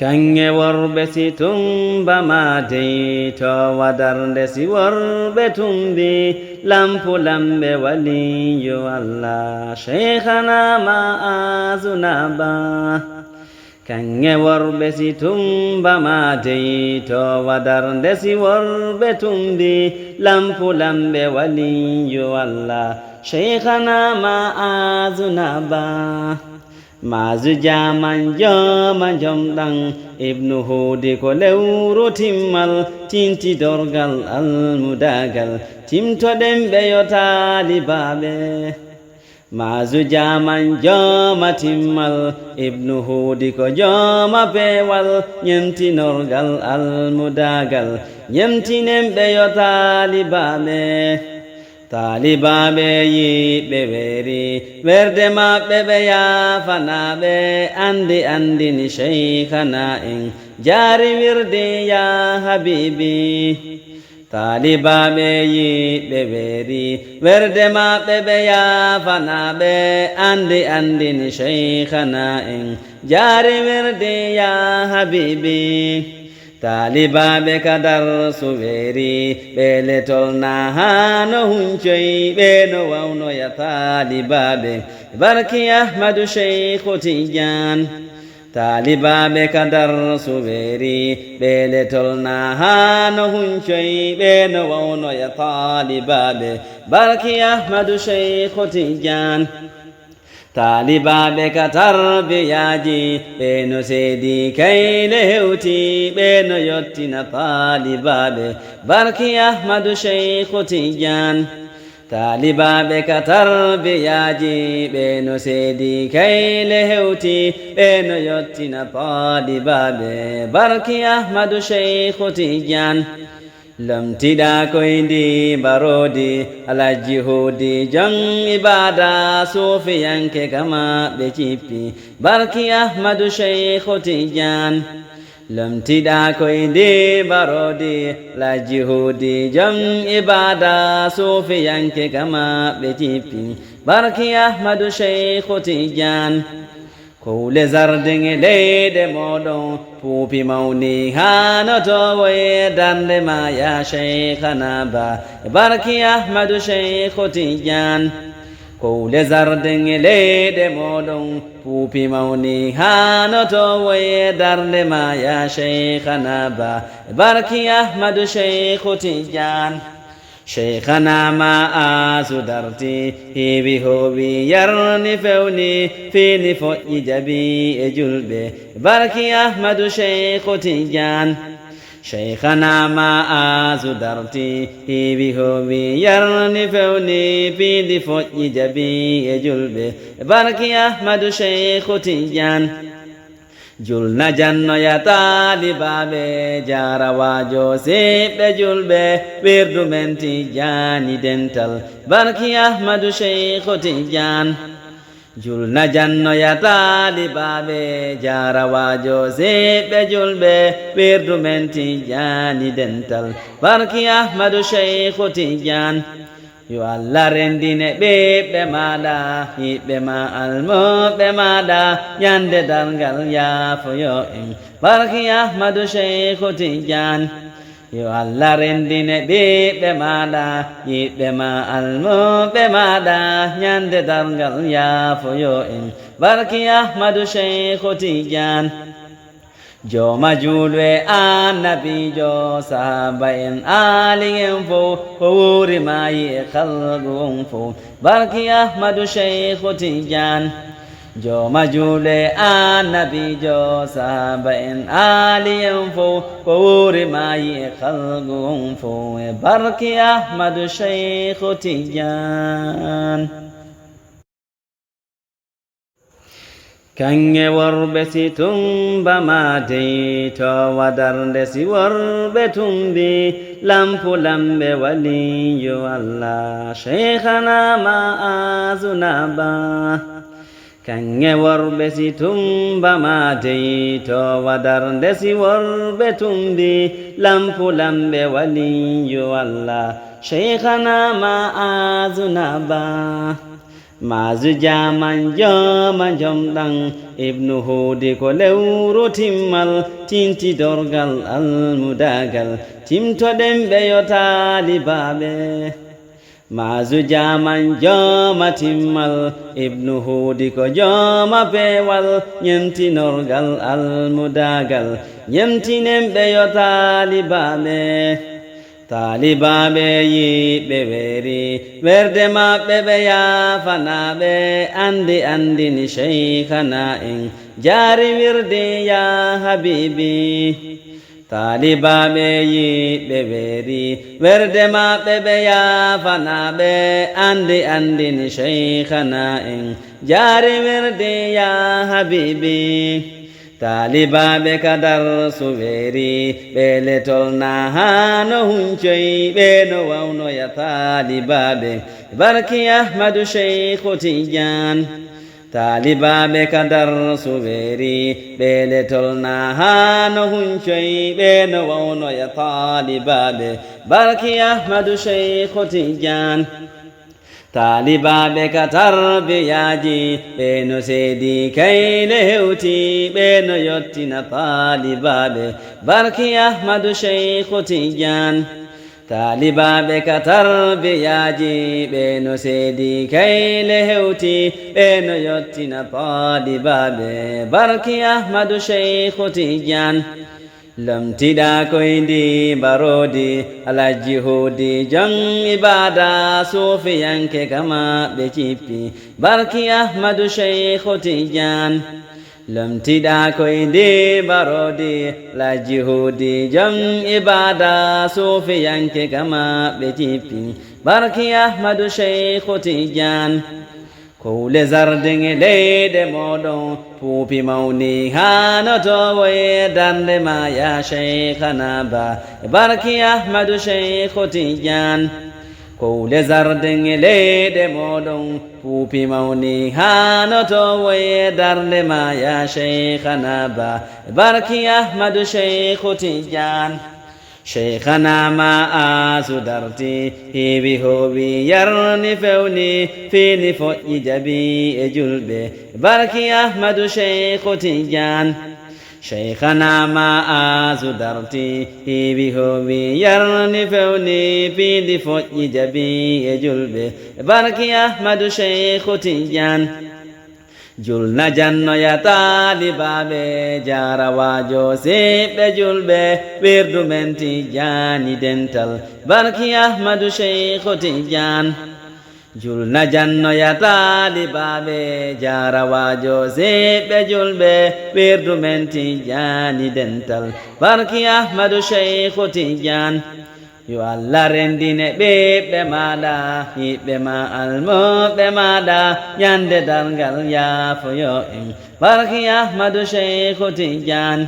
Kange warbe si tumba mate to wadarde si warbe tumbi lampu lambe waliyu Allah Sheikhana Ma'azunaba Kange warbe si tumba mate to wadarde si warbe tumbi lampu lambe waliyu Allah Sheikhana Ma'azunaba Mazu jaman jama jomdang Ibnu Hudi ko lewru timmal tinti dorgal almudagal timto dembe yo talibabe Mazu jaman jama timmal Ibnu Hudi ko jama pewal nyemti norgal almudagal nyemti nembe yo talibabe Talibabe yiɓe weeri werde maɓɓe ɓe yafanaɓe andi ni sheikhana en jaari wirde ya habibi Talibabe yiɓe weeri werde maɓɓe ɓe yafanaɓe andi ni sheikhana en jaari wirde ya habibi Talibabe kadar suweri bele tolna hano hunchoy beno wauno ya talibabe barki Ahmadu Sheikhu Tijan Talibabe kadar suweri bele tolna hano hunchoy beno wauno ya talibabe barki Ahmadu Sheikhu Tijan Talibabe ka tarbiyaji beno sedi kayle hewti beno yottina talibabe barki Ahmadu Sheikhu Tijan Talibabe ka tarbiyaji beno sedi kayle hewti beno yottina talibabe barki Ahmadu Sheikhu Tijan Lamtida koyndi barodi alaji hodi jang ibada sufiyanke kama ɓe cippi barki Ahmadu Sheikhu Tijan Lamtida koyndi barodi alaji hodi jang ibada sufiyanke kama ɓe cippi barki Ahmadu Sheikhu Tijan Kule zardinge leyde moɗon puupi mawni hanoto woye darde ma ya Sheikhana ba barki Ahmadu Sheikhu Tijan Kule zardinge leyde moɗon puupi mawni hanoto woye darde ma ya Sheikhana ba barki Ahmadu Sheikhu Tijan Sheikhana Ma'azu darti hiwi howi yarni fewni fini foƴƴi jabi e julɓe barki Ahmadu Sheikhu Tijan Sheikhana Ma'azu darti hiwi howi yarni fewni fini foƴƴi jabi e julɓe barki Ahmadu Sheikhu Tijan Julna janno ya talibabe jarawajo seɓɓe julɓe wirdu men Tijani dental barki Ahmadu Sheikhu Tijan Julna janno ya talibabe jarawajo seɓɓe julɓe wirdu men Tijani dental barki Ahmadu Sheikhu Tijan Yo Allah rendine ɓeɓɓe maɗa hiɓɓe ma almoɓe maɗa yande dargal yafoyo en barki Ahmadu Sheikhu Tijan Yo Allah rendine ɓeɓɓe maɗa hiɓɓe ma almoɓe maɗa yande dargal yafoyo en barki Ahmadu Sheikhu Tijan Joma julɓe annabijo sahaba en ali en fo ko wuri mayi e kalgu on fo barki Ahmadu Sheikhu Tijan Joma julɓe annabijo sahaba en ali en fo ko wuri mayi e kalgu on fo e barki Ahmadu Sheikhu Tijan Kange warbe si tumba mate to wadarde si warbe tumbi lampu lambe waliyu Allah Sheikhana Ma'azunaba Kange warbe si tumba mate to wadarde si warbe tumbi lampu lambe waliyu Allah Sheikhana Ma'azunaba Mazu jaman jama jomɗan ibnu hudi ko lewru timmal tinti dorgal almudagal timtoɗen ɓe yo taalibaɓe Mazu jaman jama timmal ibnu hudi ko jama pewal ñemtinorgal almudagal ñemtinen ɓe yo taalibaɓe Talibaɓe yiɓe weeri werde maɓɓe ɓe yafanaɓe andini sheikhana en jaari wirde ya habibi Talibaɓe yiɓe weeri werde maɓɓe ɓe yafanaɓe andini sheikhana en jaari wirde ya habibi Talibaɓe kadar suweri ɓe letolna hano huncoyi ɓe no wawnoya talibaɓe barki ahmadu sheikhu tijan Talibaɓe kadar suweri ɓe letolna hano huncoyi ɓe no wawnoya talibaɓe barki ahmadu sheikhu tijan Talibaɓe ka tarbiyaji ɓe no seedi kayle hewti ɓe no yottina talibaɓe barki ahmadu sheikhu tijan Talibaɓe ka tarbiyaji ɓe no seedi kayle hewti ɓe no yottina talibaɓe barki ahmadu sheikhu tijan Lamtiɗa koyndi barodi alhaji hudi jom ibada sufiyanke kama ɓe cippi barki ahmadu sheikhu tijan Lamtiɗa koyndi barodi alhaji hudi jom ibada sufiyanke kama ɓe cippi barki ahmadu sheikhu tijan Kowle zardeŋe leyɗe moɗon puupi mawni hanotowoye darde ma ya sheikhana ba barki ahmadu sheikhu tijan Kowle zardeŋe leyɗe moɗon puupi mawni hanotowoye darde ma ya sheikhana ba barki ahmadu sheikhu tijan Sheikhana ma asu darti hiwi howi yarni fewni fini foƴƴi jabi e julɓe barki ahmadu sheikhu tijan Sheikhana ma asu darti hiwi howi yarni fewni fini foƴƴi jabi e julɓe barki ahmadu sheikhu tijan Julna jannoya talibaɓe jarawajo seɓɓe julɓe wirdu men tijani dental barki ahmadu sheikhu tijan Julna jannoya talibaɓe jarawajo seɓɓe julɓe wirdu men tijani dental barki ahmadu sheikhu tijan Yo Allah rendine ɓeɓɓe maɗa hiɓɓe ma almoɓe maɗa ñande dargal yafoyo en barki ahmadu sheikhu tijan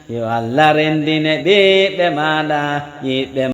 Yo Allah rendine ɓeɓɓe maɗa hiɓɓe